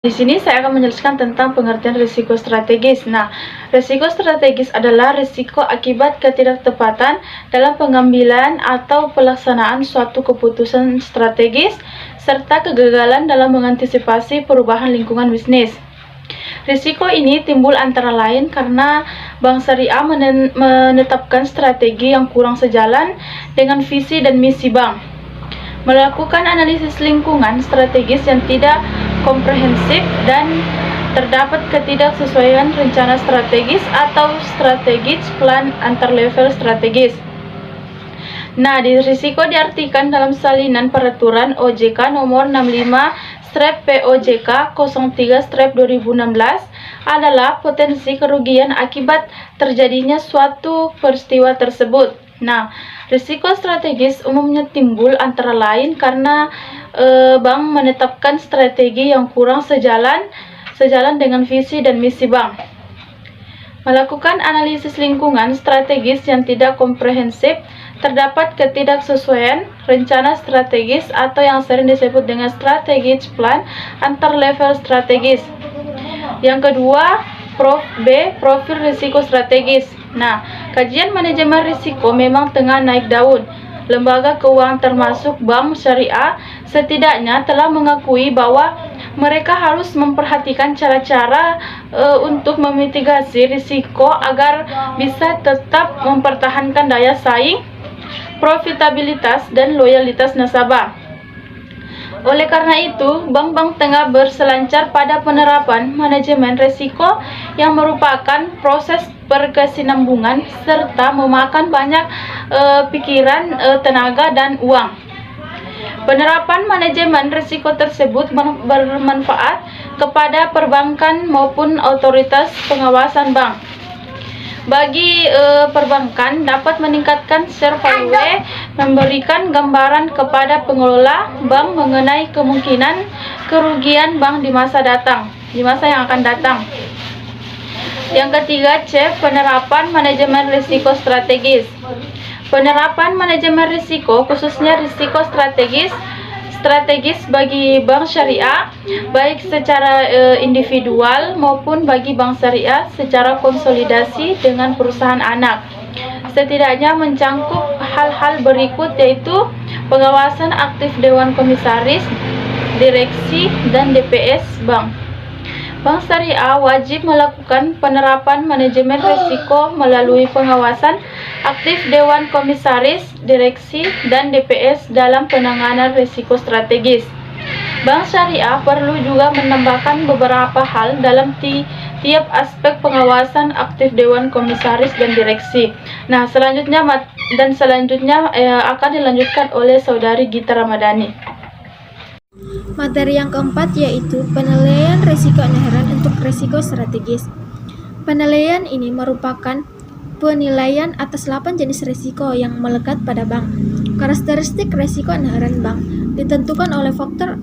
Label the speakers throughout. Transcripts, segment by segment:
Speaker 1: Di sini saya akan menjelaskan tentang pengertian risiko strategis. Nah, risiko strategis adalah risiko akibat ketidaktepatan dalam pengambilan atau pelaksanaan suatu keputusan strategis serta kegagalan dalam mengantisipasi perubahan lingkungan bisnis. Risiko ini timbul antara lain karena Bank Syariah menetapkan strategi yang kurang sejalan dengan visi dan misi bank, melakukan analisis lingkungan strategis yang tidak komprehensif, dan terdapat ketidaksesuaian rencana strategis atau strategic plan antar level strategis. Nah, risiko diartikan dalam salinan peraturan OJK nomor 65/POJK 03/2016 adalah potensi kerugian akibat terjadinya suatu peristiwa tersebut. Nah, risiko strategis umumnya timbul antara lain karena bank menetapkan strategi yang kurang sejalan dengan visi dan misi bank, melakukan analisis lingkungan strategis yang tidak komprehensif, terdapat ketidaksesuaian rencana strategis atau yang sering disebut dengan strategic plan antar level strategis. Yang kedua, profil risiko strategis. Nah, kajian manajemen risiko memang tengah naik daun. Lembaga keuangan termasuk Bank Syariah setidaknya telah mengakui bahwa mereka harus memperhatikan cara-cara untuk memitigasi risiko agar bisa tetap mempertahankan daya saing, profitabilitas, dan loyalitas nasabah. Oleh karena itu, bank-bank tengah berselancar pada penerapan manajemen risiko yang merupakan proses berkesinambungan serta memakan banyak pikiran, tenaga, dan uang. Penerapan manajemen risiko tersebut bermanfaat kepada perbankan maupun otoritas pengawasan bank. Bagi perbankan dapat meningkatkan share value, memberikan gambaran kepada pengelola bank mengenai kemungkinan kerugian bank di masa yang akan datang. Yang ketiga, penerapan manajemen risiko strategis. Penerapan manajemen risiko, khususnya risiko strategis bagi bank syariah, baik secara individual maupun bagi bank syariah secara konsolidasi dengan perusahaan anak, setidaknya mencangkup hal-hal berikut, yaitu pengawasan aktif Dewan Komisaris, Direksi, dan DPS Bank. Bank Syariah wajib melakukan penerapan manajemen risiko melalui pengawasan aktif Dewan Komisaris, Direksi, dan DPS dalam penanganan risiko strategis. Bank Syariah perlu juga menambahkan beberapa hal dalam tiap aspek pengawasan aktif Dewan Komisaris dan Direksi. Nah, selanjutnya akan dilanjutkan oleh Saudari Gita Ramadhani.
Speaker 2: Materi yang keempat yaitu penilaian risiko inheren untuk risiko strategis. Penilaian ini merupakan penilaian atas 8 jenis risiko yang melekat pada bank. Karakteristik risiko inheren bank ditentukan oleh faktor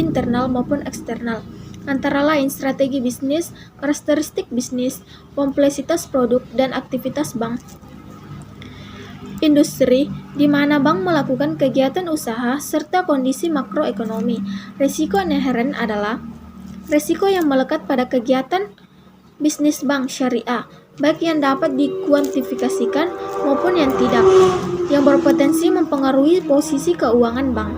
Speaker 2: internal maupun eksternal, antara lain strategi bisnis, karakteristik bisnis, kompleksitas produk, dan aktivitas bank. Industri, di mana bank melakukan kegiatan usaha, serta kondisi makroekonomi. Risiko inheren adalah risiko yang melekat pada kegiatan bisnis bank syariah, baik yang dapat dikuantifikasikan maupun yang tidak, yang berpotensi mempengaruhi posisi keuangan bank.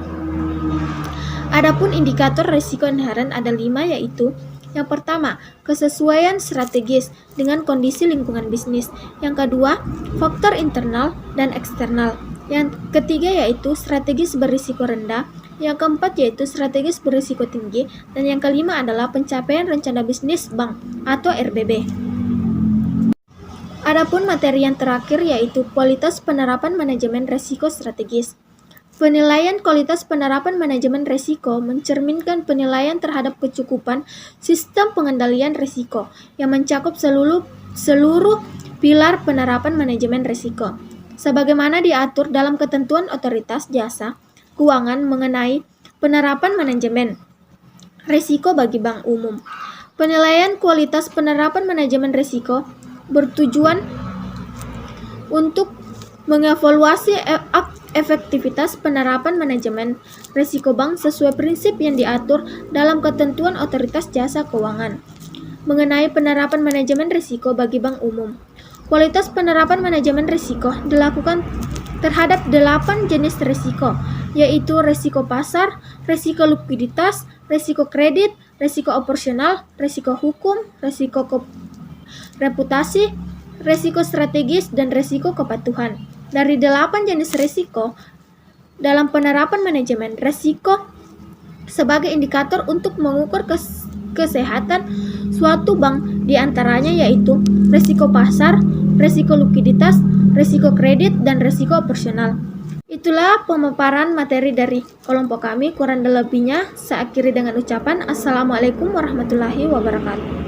Speaker 2: Adapun indikator risiko inheren ada 5, yaitu: yang pertama, kesesuaian strategis dengan kondisi lingkungan bisnis. Yang kedua, faktor internal dan eksternal. Yang ketiga yaitu strategis berisiko rendah. Yang keempat yaitu strategis berisiko tinggi. Dan yang kelima adalah pencapaian rencana bisnis bank atau RBB. Adapun materi yang terakhir yaitu kualitas penerapan manajemen risiko strategis. Penilaian kualitas penerapan manajemen risiko mencerminkan penilaian terhadap kecukupan sistem pengendalian risiko yang mencakup seluruh pilar penerapan manajemen risiko, sebagaimana diatur dalam ketentuan otoritas jasa keuangan mengenai penerapan manajemen risiko bagi bank umum. Penilaian kualitas penerapan manajemen risiko bertujuan untuk mengevaluasi efektivitas penerapan manajemen risiko bank sesuai prinsip yang diatur dalam ketentuan Otoritas Jasa Keuangan. Mengenai penerapan manajemen risiko bagi bank umum, kualitas penerapan manajemen risiko dilakukan terhadap 8 jenis risiko, yaitu risiko pasar, risiko likuiditas, risiko kredit, risiko operasional, risiko hukum, risiko reputasi, risiko strategis, dan risiko kepatuhan. Dari 8 jenis risiko, dalam penerapan manajemen risiko sebagai indikator untuk mengukur kesehatan suatu bank diantaranya yaitu risiko pasar, risiko likuiditas, risiko kredit, dan risiko operasional. Itulah pemaparan materi dari kelompok kami. Kurang lebihnya saya akhiri dengan ucapan Assalamualaikum warahmatullahi wabarakatuh.